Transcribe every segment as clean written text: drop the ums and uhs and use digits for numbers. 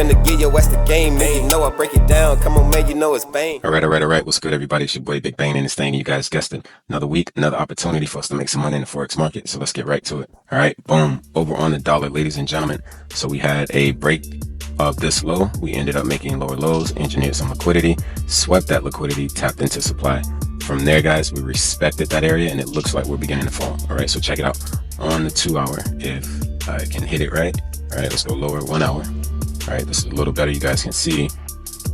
finna get your ass the game, man. You know I break it down. Come on, man, you know it's Bain. All right. What's good, everybody? It's your boy Big Bain in this thing. You guys guessed it. Another week, another opportunity for us to make some money in the Forex market. So let's get right to it. All right, boom. Over on the dollar, ladies and gentlemen. So we had a break of this low. We ended up making lower lows, engineered some liquidity, swept that liquidity, tapped into supply. From there, guys, we respected that area, and it looks like we're beginning to fall. All right, so check it out. On the 2 hour, if I can hit it right. All right, let's go lower, 1 hour. All right, this is a little better. You guys can see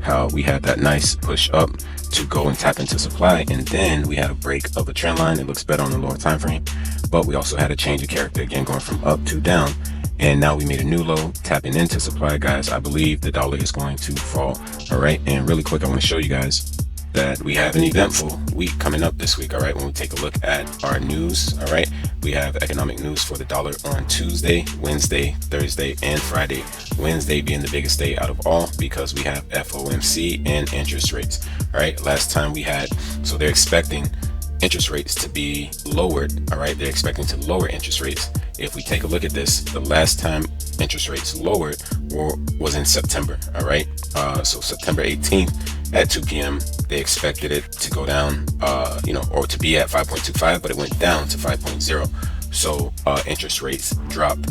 how we had that nice push up to go and tap into supply, and then we had a break of a trend line. It looks better on the lower time frame, but we also had a change of character, again going from up to down, and now we made a new low tapping into supply. Guys, I believe the dollar is going to fall. All right, and really quick, I want to show you guys that we have an eventful week coming up this week. All right, when we take a look at our news, all right, we have economic news for the dollar on Tuesday, Wednesday, Thursday, and Friday. Wednesday being the biggest day out of all because we have FOMC and interest rates. All right, last time we had, so they're expecting interest rates to be lowered. All right, they're expecting to lower interest rates. If we take a look at this, the last time interest rates lowered was in September. All right, so September 18th at 2 p.m. they expected it to go down, or to be at 5.25, but it went down to 5.0. So interest rates dropped.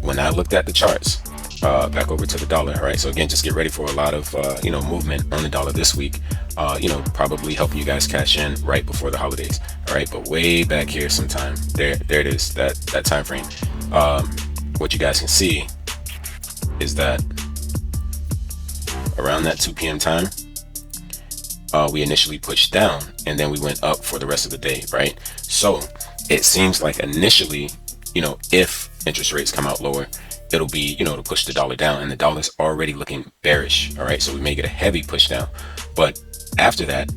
When I looked at the charts, back over to the dollar. All right, so again, just get ready for a lot of movement on the dollar this week. Probably helping you guys cash in right before the holidays. All right, but way back here sometime, there it is, that time frame. What you guys can see is that around that 2 p.m. time, we initially pushed down and then we went up for the rest of the day, right? So it seems like initially, if interest rates come out lower, it'll be, to push the dollar down, and the dollar's already looking bearish. All right, so we may get a heavy push down, but after that,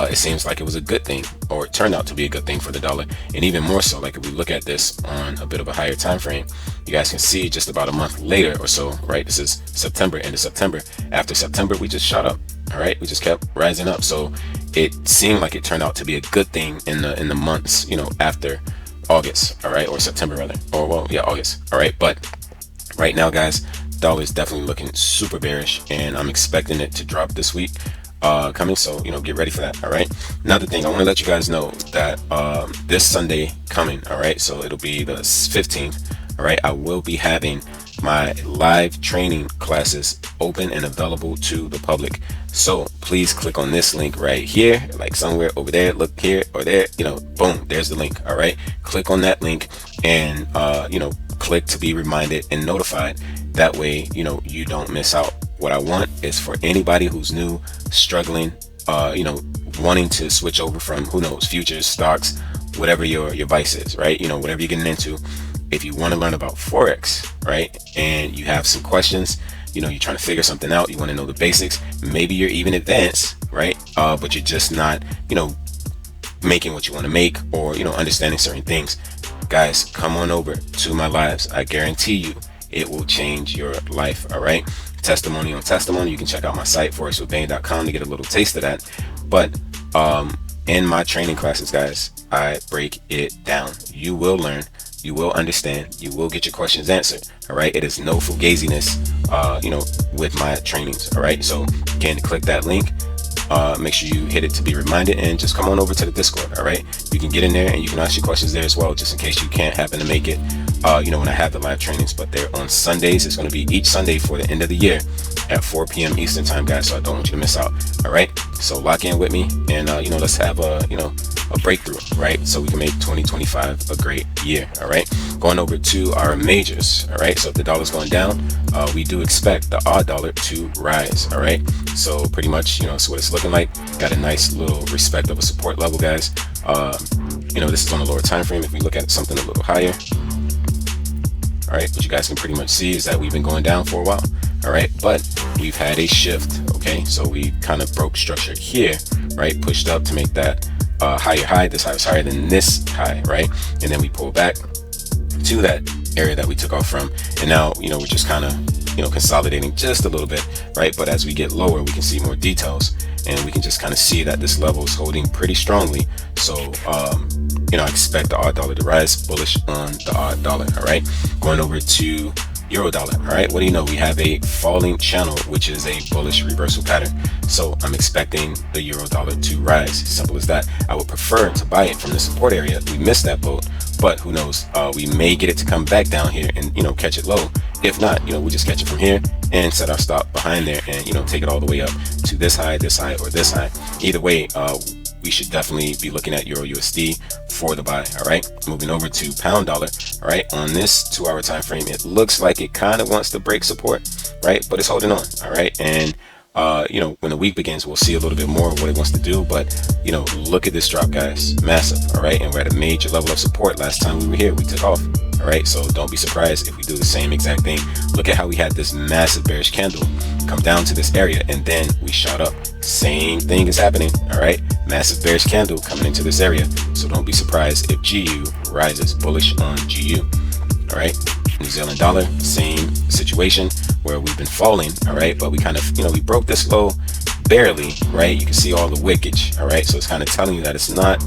it seems like it was a good thing, or it turned out to be a good thing for the dollar. And even more so, like if we look at this on a bit of a higher time frame, you guys can see just about a month later or so, right? This is September, end of September. After September, we just shot up. All right, we just kept rising up. So it seemed like it turned out to be a good thing in the months, after August. All right, or September rather, or August. All right, but right now, guys, dollar is definitely looking super bearish, and I'm expecting it to drop this week coming. So get ready for that. All right, another thing I want to let you guys know that this Sunday coming, all right, so it'll be the 15th. All right, I will be having my live training classes open and available to the public. So please click on this link right here, like somewhere over there, look here or there, boom, there's the link. All right, click on that link and click to be reminded and notified. That way you don't miss out. What I want is for anybody who's new, struggling, wanting to switch over from, who knows, futures, stocks, whatever your vice is, right? Whatever you're getting into. If you want to learn about Forex, right, and you have some questions, you're trying to figure something out, you want to know the basics, maybe you're even advanced, right, but you're just not, making what you want to make, or, understanding certain things. Guys, come on over to my lives. I guarantee you it will change your life. All right, testimony on testimony. You can check out my site, forexwithbain.com, to get a little taste of that. But in my training classes, guys, I break it down. You will learn, you will understand, you will get your questions answered. All right, it is no fugaziness with my trainings. All right, so again, click that link, make sure you hit it to be reminded, and just come on over to the Discord. All right, you can get in there and you can ask your questions there as well, just in case you can't happen to make it when I have the live trainings. But they're on Sundays. It's going to be each Sunday for the end of the year at 4 p.m. Eastern time, guys, so I don't want you to miss out. All right, so lock in with me, and let's have a breakthrough, right, so we can make 2025 a great year. All right, going over to our majors. All right, so if the dollar's going down, we do expect the odd dollar to rise. All right, so pretty much that's what it's looking like. Got a nice little respect of a support level, guys. This is on the lower time frame. If we look at something a little higher, all right, what you guys can pretty much see is that we've been going down for a while. All right, but we've had a shift. Okay, so we kind of broke structure here, right, pushed up to make that higher high. This high was higher than this high, right, and then we pull back to that area that we took off from, and now we're just kind of consolidating just a little bit, right? But as we get lower, we can see more details, and we can just kind of see that this level is holding pretty strongly. So I expect the odd dollar to rise, bullish on the odd dollar. All right, going over to euro dollar. All right, what do you know? We have a falling channel, which is a bullish reversal pattern. So I'm expecting the euro dollar to rise. Simple as that. I would prefer to buy it from the support area. We missed that boat, but who knows? We may get it to come back down here and, catch it low. If not, we just catch it from here and set our stop behind there and, take it all the way up to this high, or this high. Either way, we should definitely be looking at Euro USD for the buy. All right, moving over to pound dollar. All right, on this 2-hour time frame, it looks like it kind of wants to break support, right? But it's holding on. All right, and when the week begins, we'll see a little bit more of what it wants to do. But look at this drop, guys, massive. All right, and we're at a major level of support. Last time we were here, we took off. All right, so don't be surprised if we do the same exact thing. Look at how we had this massive bearish candle come down to this area and then we shot up. Same thing is happening. All right, massive bearish candle coming into this area. So don't be surprised if GU rises, bullish on GU. All right, New Zealand dollar, same situation where we've been falling. All right, but we kind of, we broke this low barely, right? You can see all the wickage. All right, so it's kind of telling you that it's not,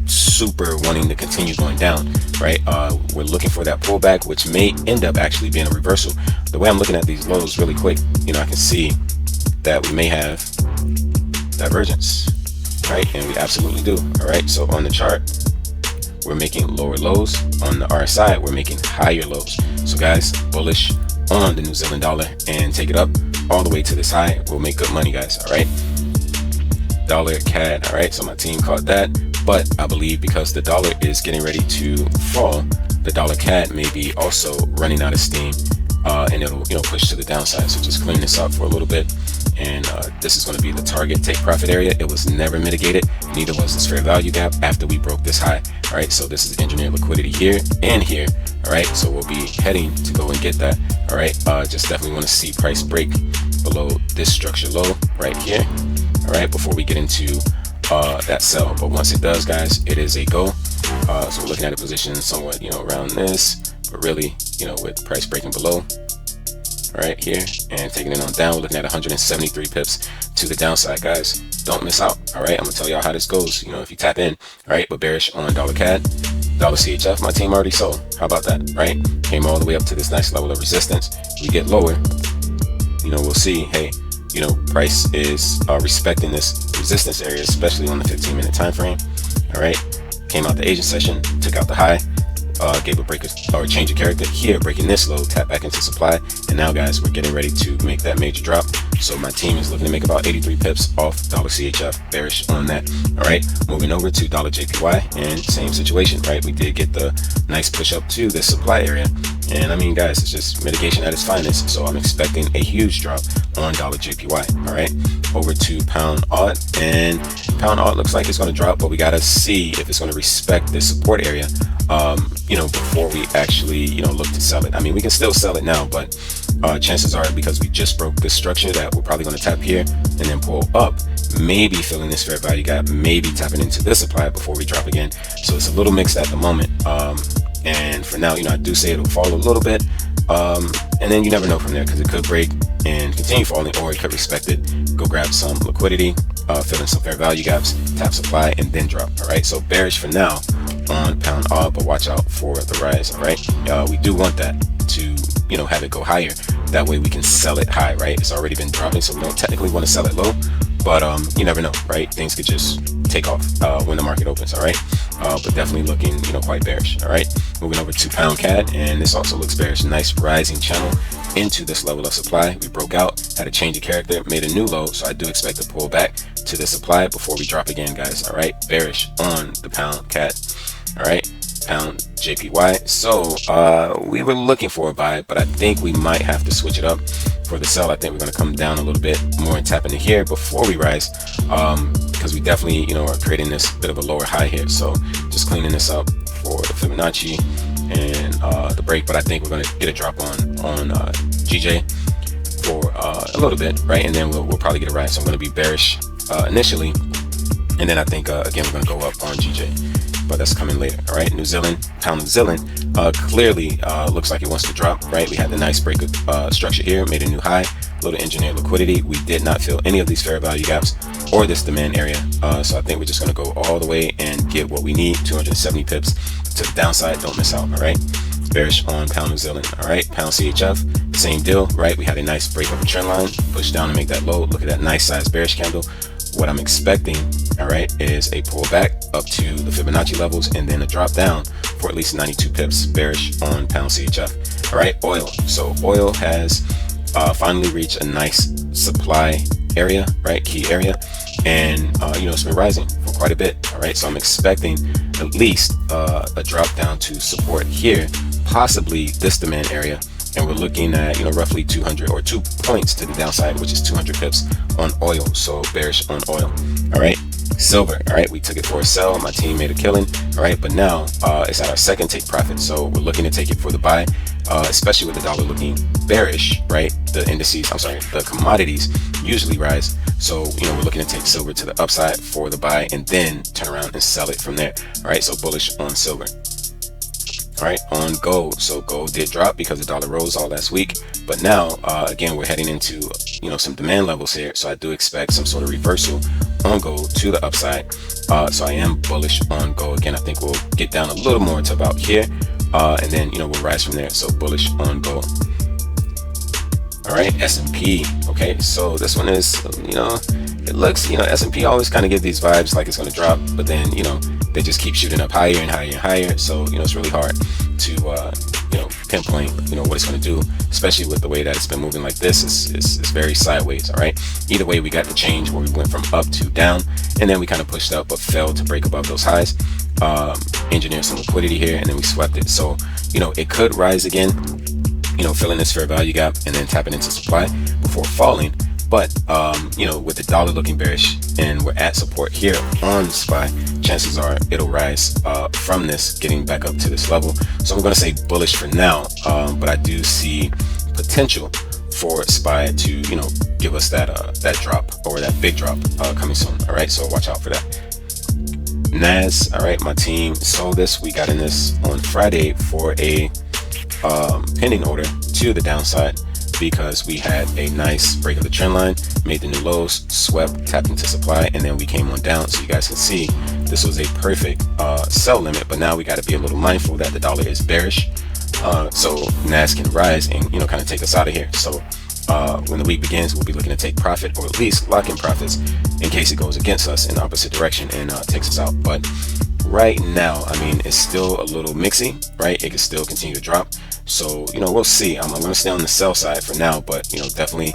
super wanting to continue going down, right? We're looking for that pullback, which may end up actually being a reversal. The way I'm looking at these lows really quick, I can see that we may have divergence, right? And we absolutely do. All right, so on the chart, we're making lower lows. On the RSI, we're making higher lows. So guys, bullish on the New Zealand dollar and take it up all the way to this high. We'll make good money, guys. All right, dollar CAD. All right, so my team caught that. But I believe because the dollar is getting ready to fall, the dollar CAD may be also running out of steam, and it'll push to the downside. So just clean this up for a little bit, and this is going to be the target take profit area. It was never mitigated, neither was this fair value gap after we broke this high. All right, so this is engineered liquidity here and here. All right, so we'll be heading to go and get that. All right, just definitely want to see price break below this structure low right here. All right, before we get into that sell. But once it does, guys, it is a go. So we're looking at a position somewhat around this, but really with price breaking below right here and taking it on down. We're looking at 173 pips to the downside, guys. Don't miss out. All right, I'm gonna tell y'all how this goes, if you tap in. All right, but bearish on dollar CAD, dollar CHF. My team already sold. How about that? Right, came all the way up to this nice level of resistance. We get lower, we'll see. Hey, price is respecting this resistance area, especially on the 15-minute time frame. All right, came out the Asian session, took out the high, gave a break or change of character here, breaking this low, tap back into supply, and now, guys, we're getting ready to make that major drop. So my team is looking to make about 83 pips off dollar CHF, bearish on that. All right, moving over to dollar JPY, and same situation, right? We did get the nice push up to the supply area, and I mean, guys, it's just mitigation at its finest. So I'm expecting a huge drop on dollar JPY. All right, over to pound odd, and pound odd looks like it's going to drop, but we got to see if it's going to respect this support area before we actually look to sell it. I mean, we can still sell it now, but chances are, because we just broke this structure, that we're probably going to tap here and then pull up, maybe filling this fair value gap, maybe tapping into this supply before we drop again. So it's a little mixed at the moment, and for now, I do say it'll fall a little bit, and then you never know from there, because it could break and continue falling, or it could respect it, go grab some liquidity, fill in some fair value gaps, tap supply, and then drop. All right, so bearish for now on pound odd, but watch out for the rise. All right, we do want that to have it go higher. That way we can sell it high, right? It's already been dropping, so we don't technically want to sell it low, but you never know, right? Things could just take off when the market opens. All right, but definitely looking quite bearish. All right, moving over to pound CAD, and this also looks bearish. Nice rising channel into this level of supply. We broke out, had a change of character, made a new low, so I do expect to pull back to the supply before we drop again, guys. All right, bearish on the pound CAD. All right, pound JPY. So we were looking for a buy, but I think we might have to switch it up for the sell. I think we're going to come down a little bit more and tap into here before we rise, because we definitely are creating this bit of a lower high here. So just cleaning this up for the Fibonacci and the break, but I think we're going to get a drop on GJ for a little bit, right? And then we'll probably get a rise. So I'm going to be bearish initially, and then I think again we're going to go up on GJ, but that's coming later. All right, New Zealand, pound New Zealand, clearly looks like it wants to drop, right? We had the nice break structure here, made a new high, little engineered liquidity. We did not fill any of these fair value gaps or this demand area, so I think we're just going to go all the way and get what we need, 270 pips to the downside. Don't miss out. All right, bearish on pound New Zealand. All right, pound CHF, same deal, right? We had a nice break of a trend line, push down to make that low. Look at that nice size bearish candle. What I'm expecting, all right, is a pullback up to the Fibonacci levels and then a drop down for at least 92 pips bearish on pound CHF. All right, oil. So oil has finally reached a nice supply area, right, key area, and it's been rising for quite a bit. All right, so I'm expecting at least a drop down to support here, possibly this demand area, and we're looking at roughly 200 or 2 points to the downside, which is 200 pips on oil. So bearish on oil. All right, silver. All right, we took it for a sell. My team made a killing. All right, but now it's at our second take profit, so we're looking to take it for the buy, especially with the dollar looking bearish, right? The commodities usually rise, so we're looking to take silver to the upside for the buy and then turn around and sell it from there. All right, so bullish on silver. All right, on gold. So gold did drop because the dollar rose all last week, but now again we're heading into some demand levels here, so I do expect some sort of reversal on gold to the upside. So I am bullish on gold. Again, I think we'll get down a little more to about here, and then we'll rise from there. So bullish on gold. All right, S&P. Okay, so this one is it looks S&P always kind of give these vibes like it's going to drop, but then they just keep shooting up higher and higher and higher. So it's really hard to pinpoint what it's going to do, especially with the way that it's been moving like this. It's very sideways. All right, either way, we got the change where we went from up to down, and then we kind of pushed up but failed to break above those highs. Engineered some liquidity here, and then we swept it. So it could rise again, filling this fair value gap and then tapping into supply before falling. But with the dollar looking bearish and we're at support here on SPY, chances are it'll rise from this, getting back up to this level. So I'm going to say bullish for now, but I do see potential for SPY to give us that drop, or that big drop coming soon. All right, so watch out for that. NAS. All right, my team sold this. We got in this on Friday for a pending order to the downside, because we had a nice break of the trend line, made the new lows, swept, tapped into supply, and then we came on down. So you guys can see this was a perfect sell limit, but now we got to be a little mindful that the dollar is bearish, so NAS can rise and kind of take us out of here. So when the week begins, we'll be looking to take profit, or at least lock in profits in case it goes against us in the opposite direction and takes us out. But right now, I mean, it's still a little mixy, right? It can still continue to drop. So, we'll see. I'm going to stay on the sell side for now, but, definitely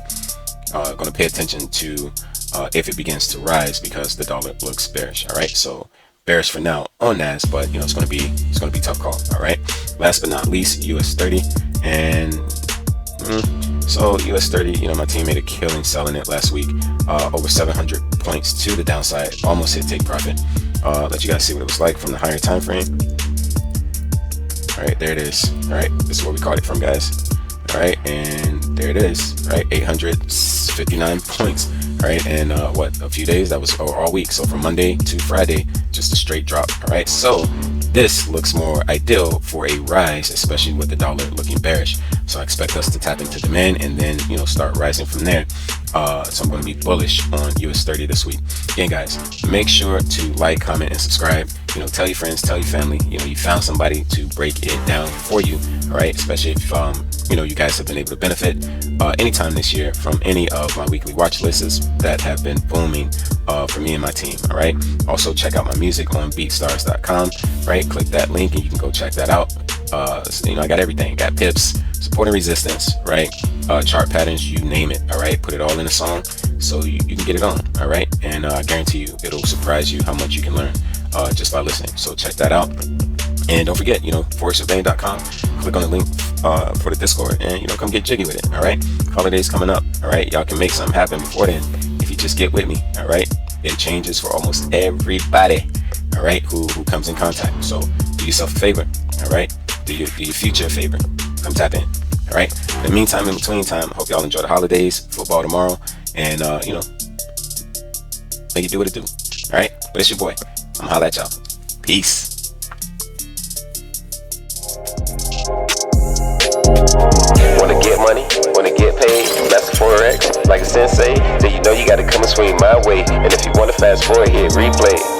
going to pay attention to if it begins to rise, because the dollar looks bearish. All right. So bearish for now on NAS, but, it's going to be a tough call. All right. Last but not least, US 30. And so US 30, my team made a killing selling it last week, over 700 points to the downside, almost hit take profit. Let you guys see what it was like from the higher time frame. All right, there it is. All right, this is where we caught it from, guys. All right, and there it is. All right, 859 points. All right, and a few days, that was all week. So from Monday to Friday, just a straight drop. All right, so this looks more ideal for a rise, especially with the dollar looking bearish. So I expect us to tap into demand and then start rising from there. So I'm going to be bullish on US 30 this week. Again, guys, make sure to like, comment, and subscribe. Tell your friends, tell your family. You found somebody to break it down for you. All right, especially if you guys have been able to benefit anytime this year from any of my weekly watch lists that have been booming for me and my team. All right. Also, check out my music on beatstars.com. Right, click that link and you can go check that out. I got everything. Got pips, support and resistance, right? Chart patterns, you name it. All right, put it all in a song so you can get it on. All right, and I guarantee you it'll surprise you how much you can learn just by listening. So check that out. And don't forget, forexwithbain.com. Click on the link for the Discord and come get jiggy with it. All right, holidays coming up. All right, y'all can make something happen before then if you just get with me. All right, it changes for almost everybody. All right, who comes in contact. So do yourself a favor. All right, do your future a favor. Come tap in. All right. In the meantime, in between time, I hope y'all enjoy the holidays. Football tomorrow, and make it do what it do. All right, but it's your boy. I'm holla at y'all. Peace. Wanna get money? Wanna get paid? That's Forex. Like a sensei, then you know you gotta come and swing my way. And if you wanna fast forward here, replay.